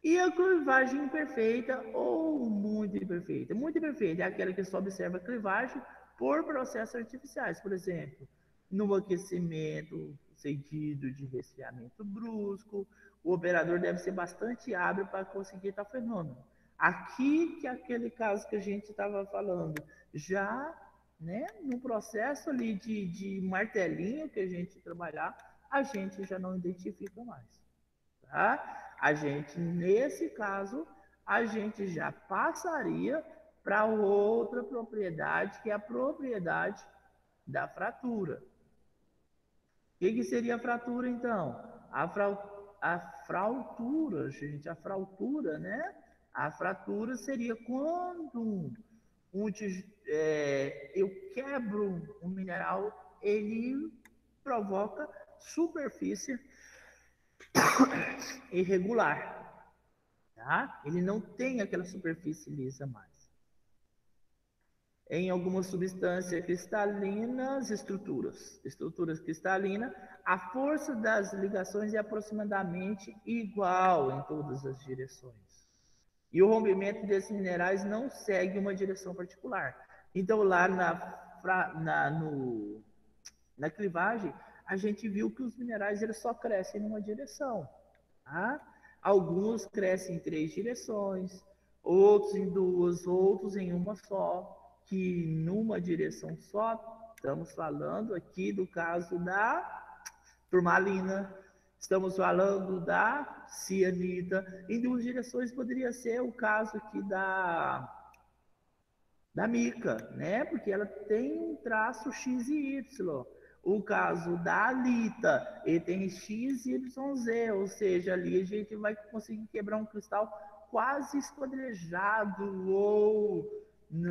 E a clivagem imperfeita ou muito imperfeita? Muito imperfeita é aquela que só observa a clivagem por processos artificiais, por exemplo, no aquecimento seguido de resfriamento brusco, o operador deve ser bastante hábil para conseguir tal fenômeno. Aqui, que é aquele caso que a gente estava falando, já né, no processo ali de martelinho que a gente trabalhar, a gente já não identifica mais. Tá? A gente, nesse caso, a gente já passaria para outra propriedade, que é a propriedade da fratura. O que seria a fratura, então? A frautura, gente, a frautura, né? A fratura seria quando eu quebro um mineral, ele provoca superfície irregular, tá? Ele não tem aquela superfície lisa mais. Em algumas substâncias cristalinas, estruturas cristalinas, a força das ligações é aproximadamente igual em todas as direções. E o rompimento desses minerais não segue uma direção particular. Então, lá na clivagem, a gente viu que os minerais eles só crescem numa direção. Tá? Alguns crescem em 3 direções, outros em 2, outros em uma só, que numa direção só, estamos falando aqui do caso da turmalina, estamos falando da cianita, em 2 direções poderia ser o caso aqui da mica, né? Porque ela tem um traço X e Y. O caso da alita, ele tem X, Y, Z, ou seja, ali a gente vai conseguir quebrar um cristal quase esquadrejado ou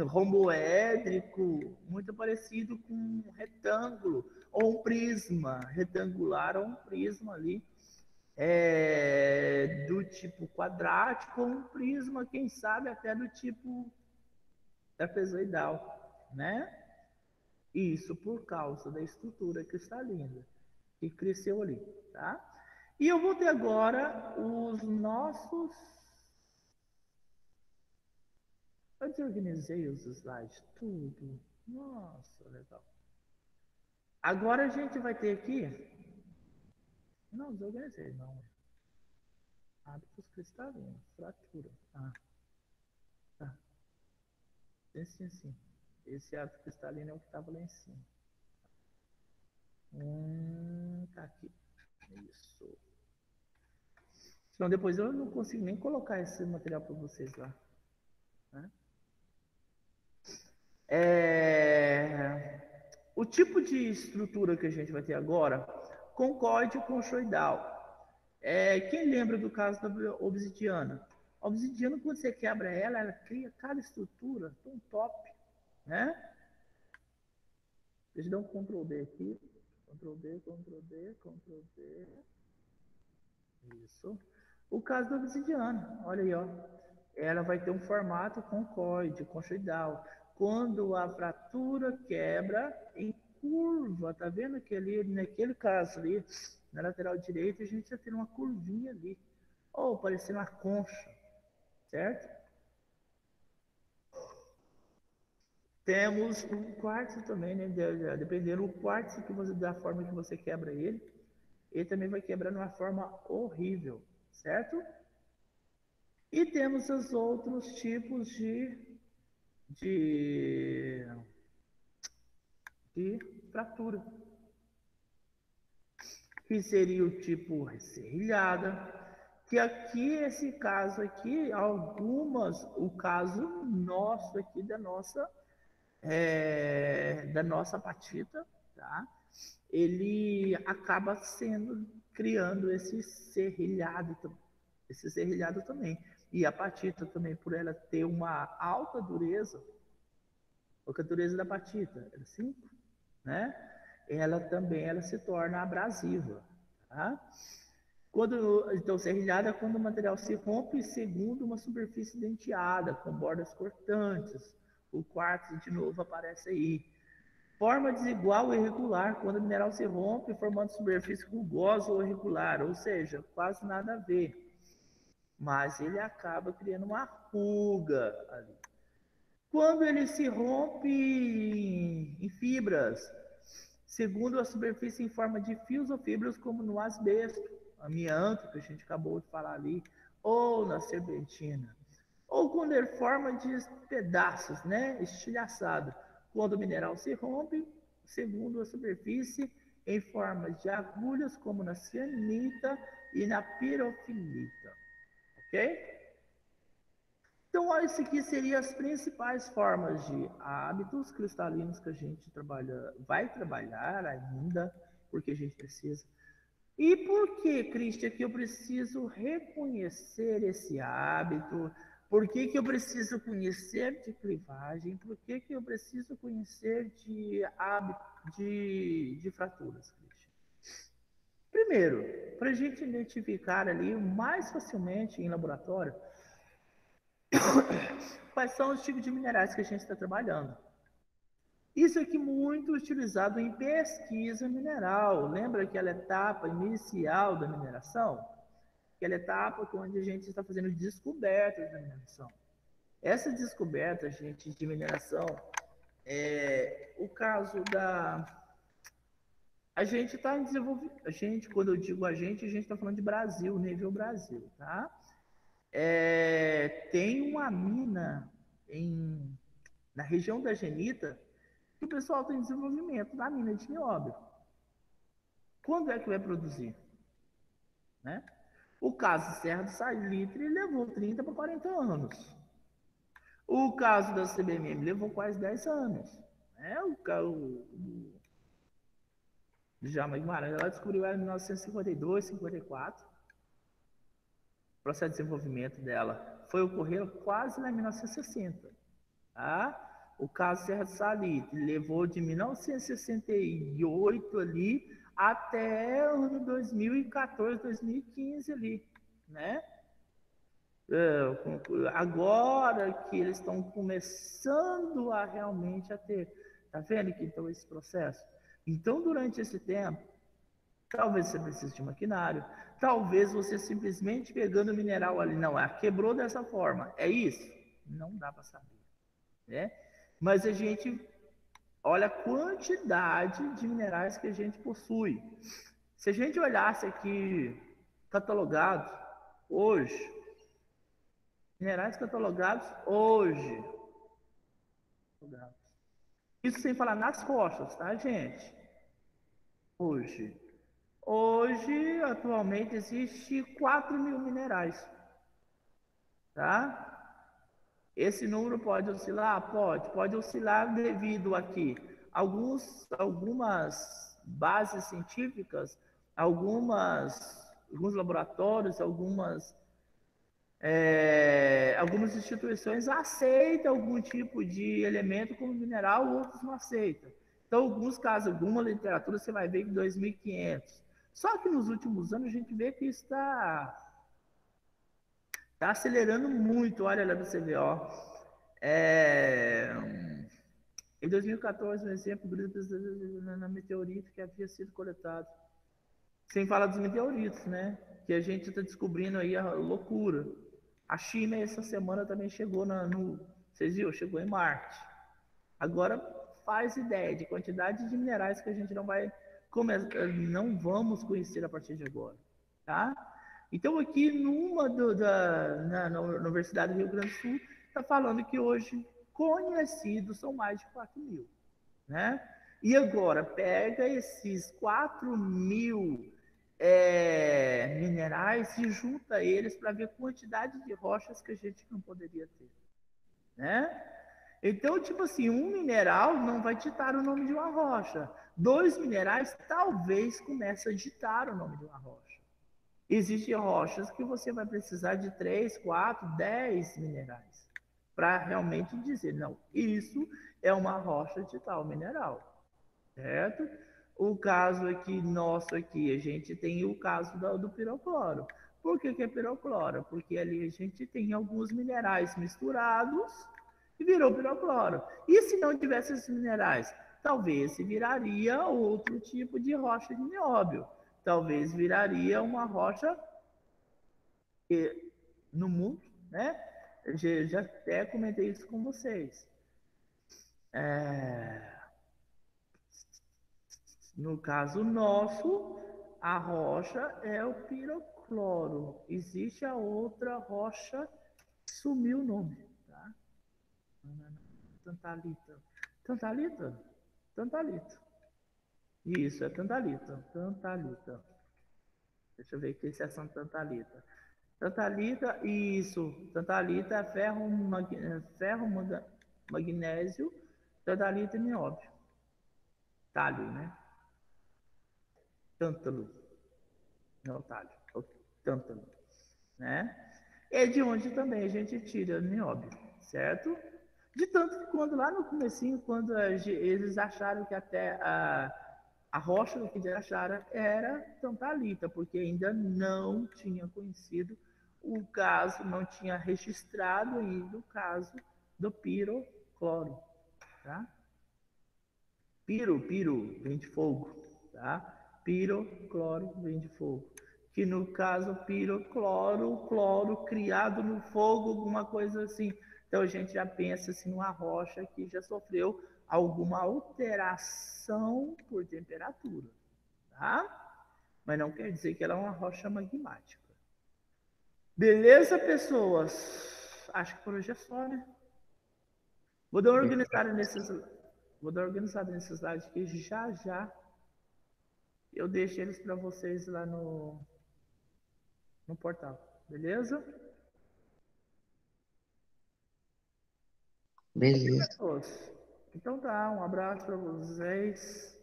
romboédrico, muito parecido com um retângulo ou um prisma retangular ou um prisma ali do tipo quadrático ou um prisma, quem sabe até do tipo trapezoidal, né? Isso por causa da estrutura cristalina que cresceu ali, tá? E eu vou ter agora os nossos. Eu desorganizei os slides, tudo. Nossa, legal. Agora a gente vai ter aqui. Não, desorganizei, não. Hábitos cristalinos, fratura. Ah, tá. Esse assim. Esse hábito cristalino é o que estava lá em cima. Tá aqui. Isso. Então depois eu não consigo nem colocar esse material para vocês lá. Né? É, o tipo de estrutura que a gente vai ter agora, concoide conchoidal. Quem lembra do caso da obsidiana? A obsidiana, quando você quebra ela, ela cria cada estrutura tão top, né? Deixa eu dar um Ctrl D aqui. Ctrl D, Ctrl D, Ctrl D. Isso. O caso da obsidiana, olha aí, ó. Ela vai ter um formato concoide, conchoidal. Quando a fratura quebra em curva, tá vendo que ali, naquele caso ali, na lateral direita, a gente já tem uma curvinha ali. Ou parecendo uma concha, certo? Temos o quartzo também, né? Dependendo do quartzo que você, da forma que você quebra ele também vai quebrar de uma forma horrível, certo? E temos os outros tipos de, de fratura, que seria o tipo serrilhada, que aqui, esse caso aqui, o caso nosso aqui da nossa apatita, tá? Ele acaba criando esse serrilhado também. E a apatita também, por ela ter uma alta dureza, a dureza da apatita é 5, né? Ela também se torna abrasiva, tá? Então, serrilhada é quando o material se rompe segundo uma superfície denteada, com bordas cortantes. O quartzo, de novo, aparece aí. Forma desigual ou irregular, quando o mineral se rompe, formando superfície rugosa ou irregular, ou seja, quase nada a ver. Mas ele acaba criando uma ruga ali. Quando ele se rompe em fibras, segundo a superfície em forma de fios ou fibras, como no asbesto, amianto, que a gente acabou de falar ali, ou na serpentina. Ou quando ele forma de pedaços, né, estilhaçado, quando o mineral se rompe, segundo a superfície, em forma de agulhas, como na cianita e na pirofilita. Ok? Então, isso aqui seriam as principais formas de hábitos cristalinos que a gente vai trabalhar ainda, porque a gente precisa. E por que, Cristian, que eu preciso reconhecer esse hábito? Por que, que eu preciso conhecer de clivagem? Por que, que eu preciso conhecer de fraturas, Cristian? Primeiro, para a gente identificar ali mais facilmente em laboratório quais são os tipos de minerais que a gente está trabalhando. Isso aqui muito utilizado em pesquisa mineral. Lembra aquela etapa inicial da mineração? Aquela etapa onde a gente está fazendo descobertas da mineração. Essa descoberta, gente, de mineração, o caso da... A gente está em desenvolvimento... Quando eu digo a gente está falando de Brasil, nível Brasil, tá? Tem uma mina na região da Genita que o pessoal tem desenvolvimento da mina de nióbio. Quando é que vai produzir? Né? O caso Serra do Salitre levou 30 para 40 anos. O caso da CBMM levou quase 10 anos. Né? O Djalma Guimarães ela descobriu ela em 1952, 54. O processo de desenvolvimento dela foi ocorrer quase lá em 1960. Tá? O caso Serra do Salitre levou de 1968 ali até o ano 2014, 2015 ali, né? Agora que eles estão começando a realmente a ter, tá vendo que então esse processo? Então, durante esse tempo, talvez você precise de maquinário, talvez você simplesmente pegando o mineral ali, não, quebrou dessa forma, é isso? Não dá para saber, né? Mas a gente olha a quantidade de minerais que a gente possui. Se a gente olhasse aqui catalogado hoje, minerais catalogados hoje. Isso sem falar nas rochas, tá, gente? Hoje. Hoje, atualmente, existe 4.000 minerais, tá? Esse número pode oscilar? Pode oscilar devido a que algumas bases científicas, alguns laboratórios, algumas instituições aceitam algum tipo de elemento como mineral, outros não aceitam. Então, em alguns casos, alguma literatura, você vai ver que 2.500. Só que nos últimos anos a gente vê que isso tá acelerando muito. Olha lá para você ver, ó. Em 2014, um exemplo, grupos na meteorito que havia sido coletado. Sem falar dos meteoritos, né? Que a gente está descobrindo aí a loucura. A China, essa semana, também chegou vocês viram? Chegou em Marte. Agora, faz ideia de quantidade de minerais que a gente não vamos conhecer a partir de agora, tá? Então, aqui na Universidade do Rio Grande do Sul, está falando que hoje conhecidos são mais de 4.000, né? E agora, pega esses 4.000 minerais e junta eles para ver a quantidade de rochas que a gente não poderia ter, né? Então, tipo assim, um mineral não vai ditar o nome de uma rocha. 2 minerais talvez comece a ditar o nome de uma rocha. Existem rochas que você vai precisar de 3, 4, 10 minerais para realmente dizer, não, isso é uma rocha de tal mineral, certo? O caso aqui, nosso aqui, a gente tem o caso do pirocloro. Por que é pirocloro? Porque ali a gente tem alguns minerais misturados e virou pirocloro. E se não tivesse esses minerais? Talvez se viraria outro tipo de rocha de nióbio. Talvez viraria uma rocha no mundo, né? Já até comentei isso com vocês. No caso nosso, a rocha é o pirocloro. Existe a outra rocha, sumiu o nome, tá? Tantalita. Tantalita? Tantalita. Isso, é tantalita. Tantalita. Deixa eu ver aqui se é Santa Tantalita. Tantalita, isso. Tantalita é magnésio, tantalita e nióbio. Talho, né? Tântalo. Não, talho. É o tântalo, né? É de onde também a gente tira nióbio, certo? De tanto que quando lá no comecinho, quando eles acharam que até a rocha que eles acharam era tantalita, porque ainda não tinha conhecido o caso, não tinha registrado ainda o caso do pirocloro, tá? Piro, vem de fogo, tá? Pirocloro vem de fogo. Que no caso, pirocloro, cloro criado no fogo, alguma coisa assim. Então a gente já pensa assim numa rocha que já sofreu alguma alteração por temperatura, tá? Mas não quer dizer que ela é uma rocha magmática. Beleza, pessoas? Acho que por hoje é só, né? Vou dar uma organizada nesses slides que já eu deixo eles para vocês lá no portal. Beleza? Beleza. Pessoas. Então tá, um abraço para vocês.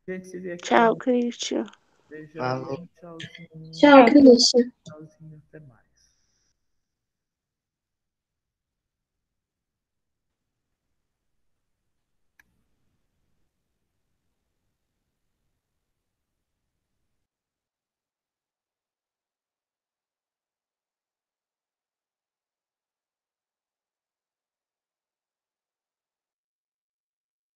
A gente se vê aqui Tchau, amanhã. Christian. Beijão, Falou. tchauzinho. Tchau, Christian. Tchauzinho, até mais.